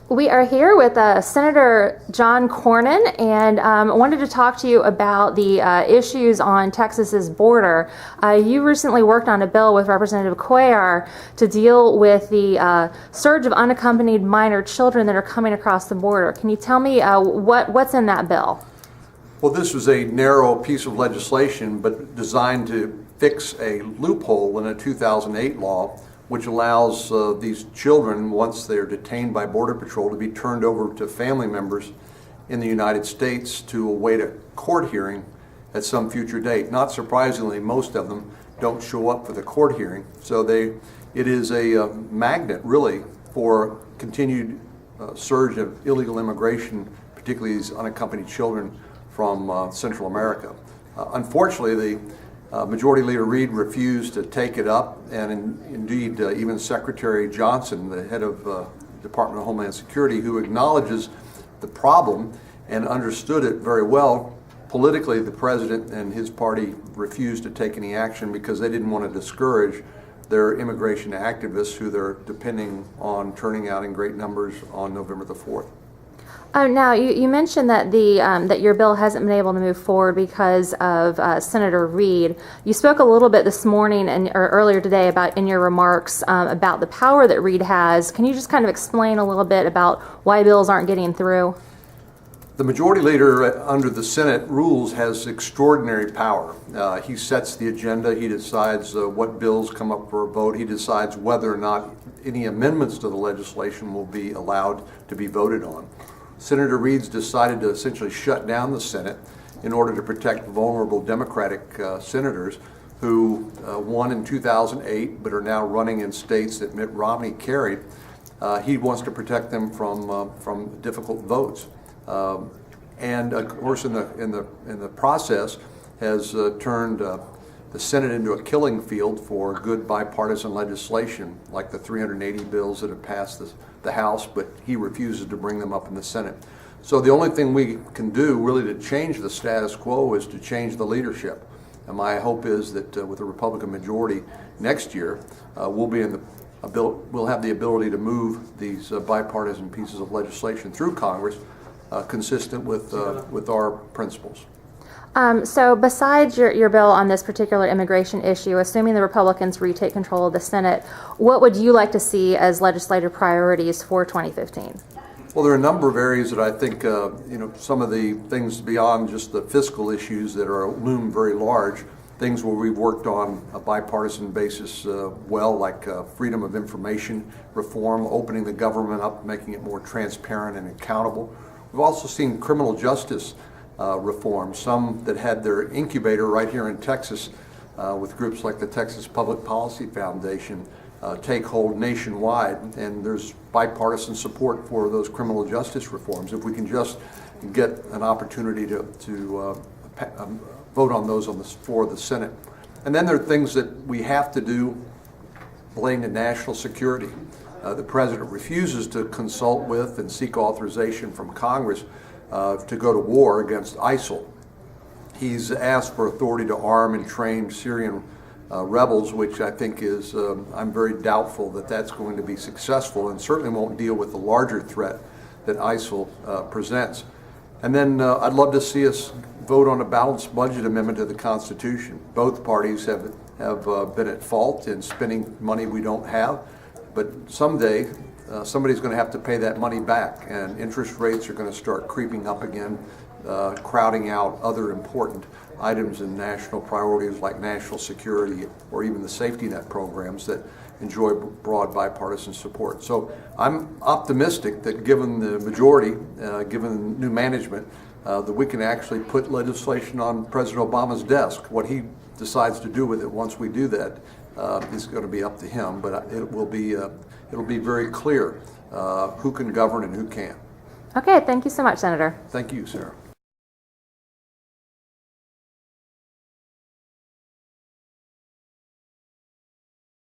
We are here with Senator John Cornyn, and wanted to talk to you about the issues on Texas's border. You recently worked on a bill with Representative Cuellar to deal with the surge of unaccompanied minor children that are coming across the border. Can you tell me what's in that bill? Well, this was a narrow piece of legislation, but designed to fix a loophole in a 2008 law which allows these children, once they're detained by Border Patrol, to be turned over to family members in the United States to await a court hearing at some future date. Not surprisingly, most of them don't show up for the court hearing, so it is a magnet, really, for continued surge of illegal immigration, particularly these unaccompanied children from Central America. Unfortunately, the Majority Leader Reid refused to take it up, and indeed even Secretary Johnson, the head of Department of Homeland Security, who acknowledges the problem and understood it very well, politically the president and his party refused to take any action because they didn't want to discourage their immigration activists who they're depending on turning out in great numbers on November the 4th. Now, you mentioned that that your bill hasn't been able to move forward because of Senator Reid. You spoke a little bit this morning or earlier today in your remarks about the power that Reid has. Can you just kind of explain a little bit about why bills aren't getting through? The Majority Leader under the Senate rules has extraordinary power. He sets the agenda. He decides what bills come up for a vote. He decides whether or not any amendments to the legislation will be allowed to be voted on. Senator Reid's decided to essentially shut down the Senate in order to protect vulnerable Democratic senators who won in 2008 but are now running in states that Mitt Romney carried. He wants to protect them from difficult votes, and of course in the process has turned the Senate into a killing field for good bipartisan legislation, like the 380 bills that have passed the House, but he refuses to bring them up in the Senate. So the only thing we can do really to change the status quo is to change the leadership. And my hope is that with a Republican majority next year, we'll have the ability to move these bipartisan pieces of legislation through Congress consistent with our principles. So besides your bill on this particular immigration issue, assuming the Republicans retake control of the Senate, what would you like to see as legislative priorities for 2015? Well, there are a number of areas that I think, some of the things beyond just the fiscal issues that loom very large, things where we've worked on a bipartisan basis like freedom of information reform, opening the government up, making it more transparent and accountable. We've also seen criminal justice reform, some that had their incubator right here in Texas with groups like the Texas Public Policy Foundation take hold nationwide, and there's bipartisan support for those criminal justice reforms. If we can just get an opportunity to vote on those on the floor of the Senate. And then there are things that we have to do relating to national security. The president refuses to consult with and seek authorization from Congress to go to war against ISIL. He's asked for authority to arm and train Syrian rebels, which I think is, I'm very doubtful that that's going to be successful, and certainly won't deal with the larger threat that ISIL presents. And then I'd love to see us vote on a balanced budget amendment to the Constitution. Both parties have been at fault in spending money we don't have, but someday somebody's going to have to pay that money back, and interest rates are going to start creeping up again, crowding out other important items in national priorities like national security or even the safety net programs that enjoy broad bipartisan support. So I'm optimistic that given the majority, given new management, that we can actually put legislation on President Obama's desk. What he decides to do with it once we do that is going to be up to him, but it'll be very clear who can govern and who can't. Okay, thank you so much, Senator. Thank you, Sarah.